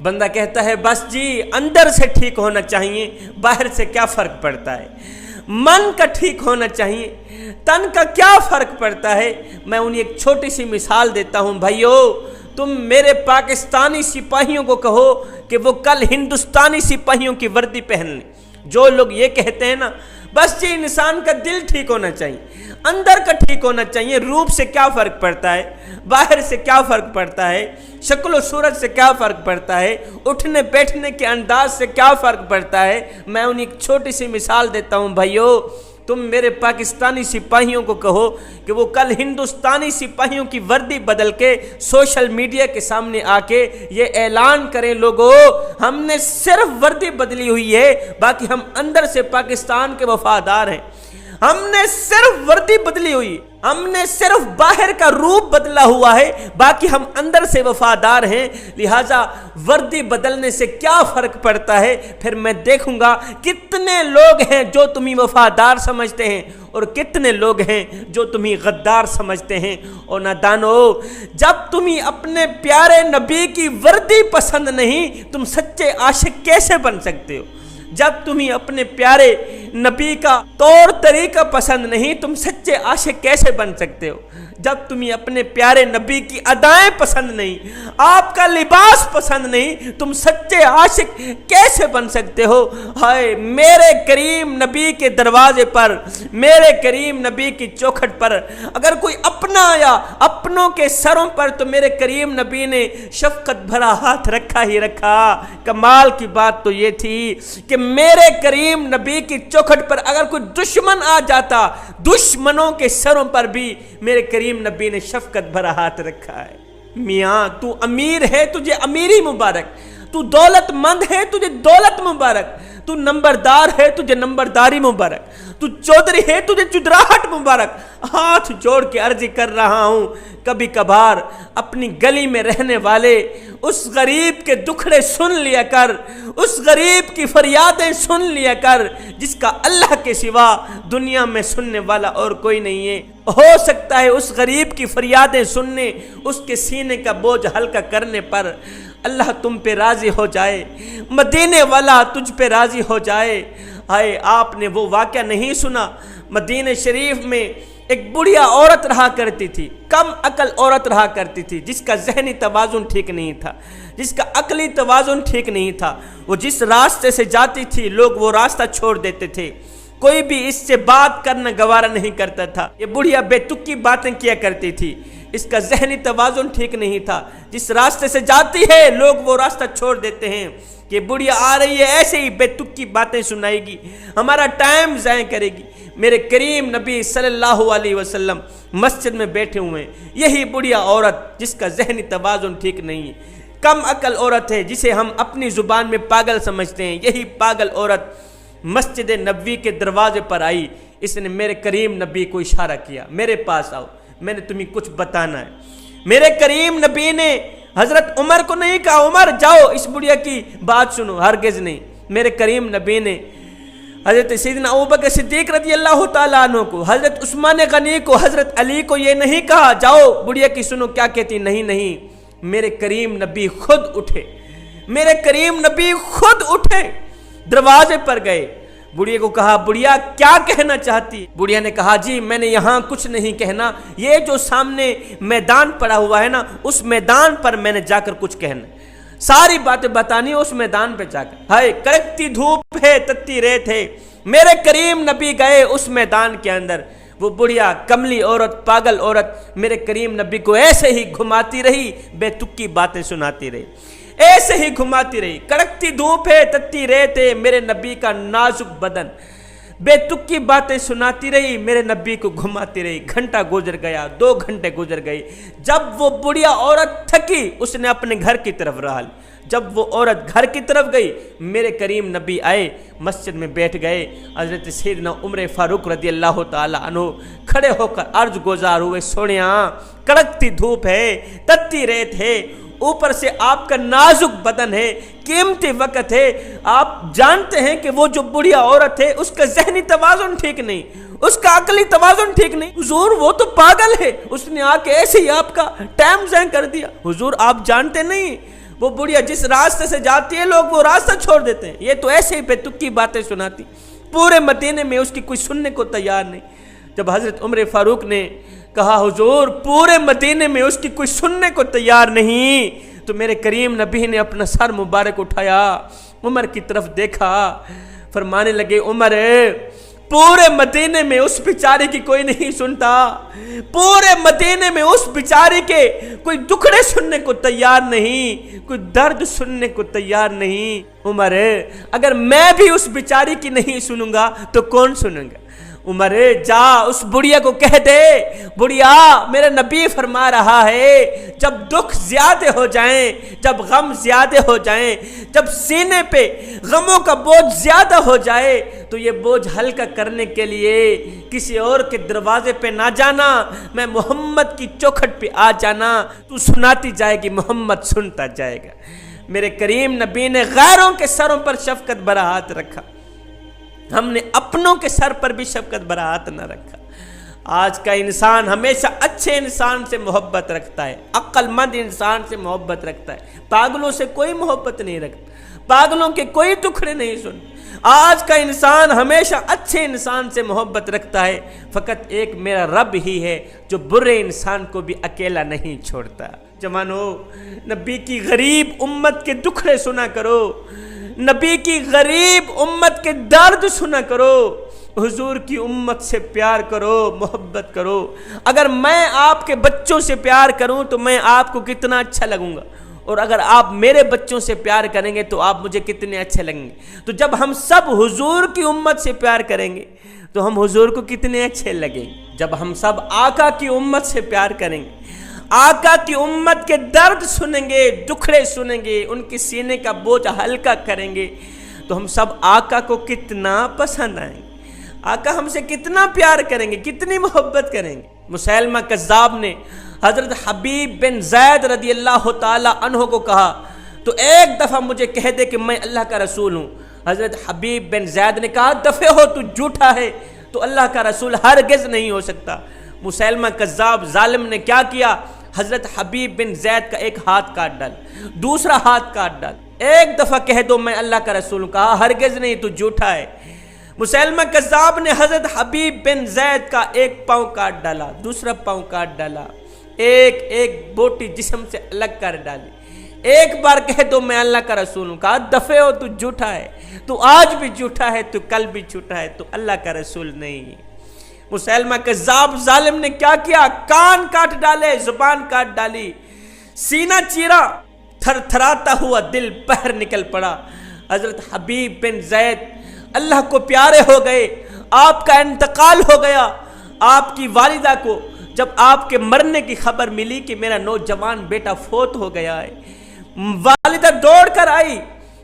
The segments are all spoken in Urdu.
بندہ کہتا ہے بس جی اندر سے ٹھیک ہونا چاہیے، باہر سے کیا فرق پڑتا ہے، من کا ٹھیک ہونا چاہیے، تن کا کیا فرق پڑتا ہے۔ میں انہیں ایک چھوٹی سی مثال دیتا ہوں، بھائیو تم میرے پاکستانی سپاہیوں کو کہو کہ وہ کل ہندوستانی سپاہیوں کی وردی پہن لیں۔ جو لوگ یہ کہتے ہیں نا بس جی انسان کا دل ٹھیک ہونا چاہیے، اندر کا ٹھیک ہونا چاہیے، روپ سے کیا فرق پڑتا ہے، باہر سے کیا فرق پڑتا ہے، شکل و صورت سے کیا فرق پڑتا ہے، اٹھنے بیٹھنے کے انداز سے کیا فرق پڑتا ہے۔ میں انہیں ایک چھوٹی سی مثال دیتا ہوں، بھائیو تم میرے پاکستانی سپاہیوں کو کہو کہ وہ کل ہندوستانی سپاہیوں کی وردی بدل کے سوشل میڈیا کے سامنے آ کے یہ اعلان کریں، لوگوں ہم نے صرف وردی بدلی ہوئی ہے، باقی ہم اندر سے پاکستان کے وفادار ہیں، ہم نے صرف وردی بدلی ہوئی، ہم نے صرف باہر کا روپ بدلا ہوا ہے، باقی ہم اندر سے وفادار ہیں، لہٰذا وردی بدلنے سے کیا فرق پڑتا ہے۔ پھر میں دیکھوں گا کتنے لوگ ہیں جو تمہیں وفادار سمجھتے ہیں اور کتنے لوگ ہیں جو تمہیں غدار سمجھتے ہیں۔ اور نادانو، جب تمہیں اپنے پیارے نبی کی وردی پسند نہیں، تم سچے عاشق کیسے بن سکتے ہو؟ جب تمہیں اپنے پیارے نبی کا طور طریقہ پسند نہیں، تم سچے عاشق کیسے بن سکتے ہو؟ جب تمہیں اپنے پیارے نبی کی ادائیں پسند نہیں، آپ کا لباس پسند نہیں، تم سچے عاشق کیسے بن سکتے ہو؟ ہائے میرے کریم نبی کے دروازے پر، میرے کریم نبی کی چوکھٹ پر اگر کوئی اپنا آیا، اپنوں کے سروں پر تو میرے کریم نبی نے شفقت بھرا ہاتھ رکھا ہی رکھا۔ کمال کی بات تو یہ تھی کہ میرے کریم نبی کی چوکھٹ پر اگر کوئی دشمن آ جاتا، دشمنوں کے سروں پر بھی میرے کریم نبی نے شفقت بھرا ہاتھ رکھا ہے۔ میاں تو امیر ہے، تجھے امیری مبارک، تو دولت مند ہے، تجھے دولت مبارک، تو نمبردار ہے، تجھے نمبرداری مبارک، تو چودھری ہے، تجھے چودراہٹ مبارک۔ ہاتھ جوڑ کے عرض کر رہا ہوں، کبھی کبھار اپنی گلی میں رہنے والے اس غریب کے دکھڑے سن لیا کر، اس غریب کی فریادیں سن لیا کر جس کا اللہ کے سوا دنیا میں سننے والا اور کوئی نہیں ہے۔ ہو سکتا ہے اس غریب کی فریادیں سننے، اس کے سینے کا بوجھ ہلکا کرنے پر اللہ تم پہ راضی ہو جائے، مدینے والا تجھ پہ راضی ہو جائے۔ ہائے آپ نے وہ واقعہ نہیں سنا؟ مدینہ شریف میں ایک بڑھیا عورت رہا کرتی تھی، کم عقل عورت رہا کرتی تھی، جس کا ذہنی توازن ٹھیک نہیں تھا، جس کا عقلی توازن ٹھیک نہیں تھا۔ وہ جس راستے سے جاتی تھی لوگ وہ راستہ چھوڑ دیتے تھے، کوئی بھی اس سے بات کرنا گوارا نہیں کرتا تھا۔ یہ بڑھیا بے تکی باتیں کیا کرتی تھی، اس کا ذہنی توازن ٹھیک نہیں تھا۔ جس راستے سے جاتی ہے لوگ وہ راستہ چھوڑ دیتے ہیں کہ بڑھیا آ رہی ہے، ایسے ہی بے تکی باتیں سنائے گی، ہمارا ٹائم ضائع کرے گی۔ میرے کریم نبی صلی اللہ علیہ وسلم مسجد میں بیٹھے ہوئے ہیں، یہی بڑھیا عورت جس کا ذہنی توازن ٹھیک نہیں ہے، کم عقل عورت ہے جسے ہم اپنی زبان میں پاگل سمجھتے ہیں، یہی پاگل عورت مسجد نبوی کے دروازے پر آئی۔ اس نے میرے کریم نبی کو اشارہ کیا، میرے پاس آؤ، میں نے تمہیں کچھ بتانا ہے۔ میرے کریم نبی نے حضرت عمر کو نہیں کہا عمر جاؤ اس بڑھیا کی بات سنو، ہرگز نہیں۔ میرے کریم نبی نے حضرت سیدنا ابوبکر صدیق رضی اللہ تعالیٰ عنہ کو، حضرت عثمان غنی کو، حضرت علی کو یہ نہیں کہا جاؤ بڑھیا کی سنو کیا کہتی، نہیں نہیں۔ میرے کریم نبی خود اٹھے، میرے کریم نبی خود اٹھے، دروازے پر گئے، بڑھیا کو کہا بڑھیا کیا کہنا چاہتی؟ بڑھیا نے کہا جی میں نے یہاں کچھ نہیں کہنا، یہ جو سامنے میدان پڑا ہوا ہے نا اس میدان پر میں نے جا کر کچھ کہنا، ساری باتیں بتانی اس میدان پہ جا کر۔ ہائے کڑکتی دھوپ ہے، تتی ریت ہے، میرے کریم نبی گئے اس میدان کے اندر، وہ بڑھیا کملی عورت، پاگل عورت میرے کریم نبی کو ایسے ہی گھماتی رہی، بے تکی باتیں سناتی رہی، ایسے ہی گھماتی رہی۔ کڑکتی دھوپ ہے، تتی ریت ہے، میرے نبی کا نازک بدن، بے تکی باتیں سناتی رہی، میرے نبی کو گھماتی رہی۔ گھنٹہ گزر گیا، 2 گھنٹے گزر گئی، جب وہ بڑھیا عورت تھکی اس نے اپنے گھر کی طرف رہا لی۔ جب وہ عورت گھر کی طرف گئی میرے کریم نبی آئے، مسجد میں بیٹھ گئے، حضرت سیدنا عمر فاروق رضی اللہ تعالیٰ عنہ کھڑے ہو کر عرض گزار ہوئے، سونیا کڑکتی دھوپ ہے، تتی ریت ہے، اوپر سے آپ کا نازک بدن ہے، قیمتی وقت ہے، آپ جانتے ہیں کہ وہ جو بڑھیا عورت ہے اس کا ذہنی توازن ٹھیک نہیں، اس کا عقلی توازن ٹھیک نہیں، حضور وہ تو پاگل ہے، اس نے آ کے ایسے ہی آپ کا ٹائم ضائع کر دیا، حضور آپ جانتے نہیں وہ بڑھیا جس راستے سے جاتی ہے لوگ وہ راستہ چھوڑ دیتے ہیں، یہ تو ایسے ہی بے تک کی باتیں سناتی، پورے مدینے میں اس کی کوئی سننے کو تیار نہیں۔ جب حضرت عمر فاروق نے کہا حضور پورے مدینے میں اس کی کوئی سننے کو تیار نہیں، تو میرے کریم نبی نے اپنا سر مبارک اٹھایا، عمر کی طرف دیکھا، فرمانے لگے عمر پورے مدینے میں اس بیچارے کی کوئی نہیں سنتا، پورے مدینے میں اس بیچارے کے کوئی دکھڑے سننے کو تیار نہیں، کوئی درد سننے کو تیار نہیں۔ عمر اگر میں بھی اس بیچاری کی نہیں سنوں گا تو کون سنوں گا؟ عمر جا اس بڑھیا کو کہہ دے، بڑھیا میرا نبی فرما رہا ہے جب دکھ زیادہ ہو جائیں، جب غم زیادہ ہو جائیں، جب سینے پہ غموں کا بوجھ زیادہ ہو جائے تو یہ بوجھ ہلکا کرنے کے لیے کسی اور کے دروازے پہ نہ جانا، میں محمد کی چوکھٹ پہ آ جانا، تو سناتی جائے گی محمد سنتا جائے گا۔ میرے کریم نبی نے غیروں کے سروں پر شفقت بھرا ہاتھ رکھا، ہم نے اپنوں کے سر پر بھی شفقت بھرا ہاتھ نہ رکھا۔ آج کا انسان ہمیشہ اچھے انسان سے محبت رکھتا ہے، عقل مند انسان سے محبت رکھتا ہے، پاگلوں سے کوئی محبت نہیں رکھتا، پاگلوں کے کوئی ٹکڑے نہیں سن۔ آج کا انسان ہمیشہ اچھے انسان سے محبت رکھتا ہے، فقط ایک میرا رب ہی ہے جو برے انسان کو بھی اکیلا نہیں چھوڑتا۔ جوانو نبی کی غریب امت کے دکھڑے سنا کرو، نبی کی غریب امت کے درد سنا کرو، حضور کی امت سے پیار کرو، محبت کرو۔ اگر میں آپ کے بچوں سے پیار کروں تو میں آپ کو کتنا اچھا لگوں گا، اور اگر آپ میرے بچوں سے پیار کریں گے تو آپ مجھے کتنے اچھے لگیں گے۔ تو جب ہم سب حضور کی امت سے پیار کریں گے تو ہم حضور کو کتنے اچھے لگیں گے۔ جب ہم سب آقا کی امت سے پیار کریں گے، آقا کی امت کے درد سنیں گے، دکھڑے سنیں گے، ان کی سینے کا بوجھ ہلکا کریں گے، تو ہم سب آقا کو کتنا پسند آئیں گے، آقا ہم سے کتنا پیار کریں گے، کتنی محبت کریں گے۔ مسیلمہ کذاب نے حضرت حبیب بن زید رضی اللہ تعالی عنہ کو کہا تو ایک دفعہ مجھے کہہ دے کہ میں اللہ کا رسول ہوں۔ حضرت حبیب بن زید نے کہا دفع ہو تو جھوٹا ہے، تو اللہ کا رسول ہرگز نہیں ہو سکتا۔ مسیلمہ کذاب ظالم نے کیا کیا؟ حضرت حبیب بن زید کا ایک ہاتھ کاٹ ڈال، دوسرا ہاتھ کاٹ ڈال، ایک دفعہ کہہ دو میں اللہ کا رسول ہوں، کہا ہرگز نہیں، تو جھوٹا ہے۔ مسیلمہ کذاب نے حضرت حبیب بن زید کا ایک پاؤں کاٹ ڈالا، دوسرا پاؤں کاٹ ڈالا، ایک ایک بوٹی جسم سے الگ کر ڈالی، ایک بار کہہ دو میں اللہ کا رسول ہوں، کہا دفع ہو تو جھوٹا ہے، تو آج بھی جھوٹا ہے، تو کل بھی جھوٹا ہے، تو اللہ کا رسول نہیں۔ مسیلمہ کذاب ظالم نے کیا کیا؟ کان کاٹ ڈالے، زبان کاٹ ڈالی، سینہ چیرا، تھر تھراتا ہوا دل باہر نکل پڑا۔ حضرت حبیب بن زید اللہ کو پیارے ہو گئے، آپ کا انتقال ہو گیا۔ آپ کی والدہ کو جب آپ کے مرنے کی خبر ملی کہ میرا نوجوان بیٹا فوت ہو گیا ہے، والدہ دوڑ کر آئی،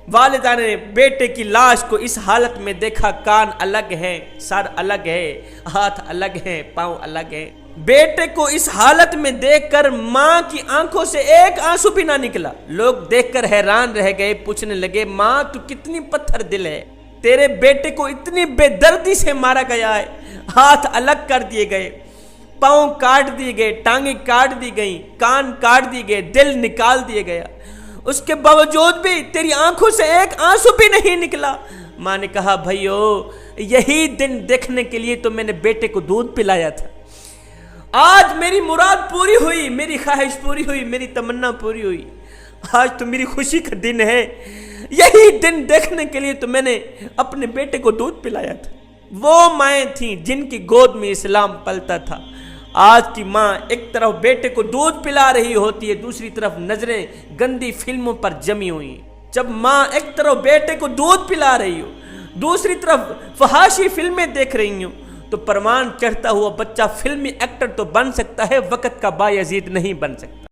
والدہ نے بیٹے کی لاش کو اس حالت میں دیکھا، کان الگ ہے، سر الگ ہے، ہاتھ الگ ہے، پاؤں الگ ہے۔ بیٹے کو اس حالت میں دیکھ کر ماں کی آنکھوں سے ایک آنسو بھی نہ نکلا۔ لوگ دیکھ کر حیران رہ گئے، پوچھنے لگے ماں تو کتنی پتھر دل ہے، تیرے بیٹے کو اتنی بے دردی سے مارا گیا ہے، ہاتھ الگ کر دیے گئے، پاؤں کاٹ دیے گئے، ٹانگیں کاٹ دی گئیں، کان کاٹ دیے گئے، دل نکال دیے گیا، اس کے باوجود بھی تیری آنکھوں سے ایک آنسو بھی نہیں نکلا۔ ماں نے کہا بھائیو یہی دن دیکھنے کے لیے تو میں نے بیٹے کو دودھ پلایا تھا، آج میری مراد پوری ہوئی، میری خواہش پوری ہوئی، میری تمنا پوری ہوئی، آج تو میری خوشی کا دن ہے، یہی دن دیکھنے کے لیے تو میں نے اپنے بیٹے کو دودھ پلایا تھا۔ وہ مائیں تھیں جن کی گود میں اسلام پلتا تھا، آج کی ماں ایک طرف بیٹے کو دودھ پلا رہی ہوتی ہے، دوسری طرف نظریں گندی فلموں پر جمی ہوئی۔ جب ماں ایک طرف بیٹے کو دودھ پلا رہی ہو، دوسری طرف فحاشی فلمیں دیکھ رہی ہوں، تو پروان چڑھتا ہوا بچہ فلمی ایکٹر تو بن سکتا ہے، وقت کا بایزید نہیں بن سکتا۔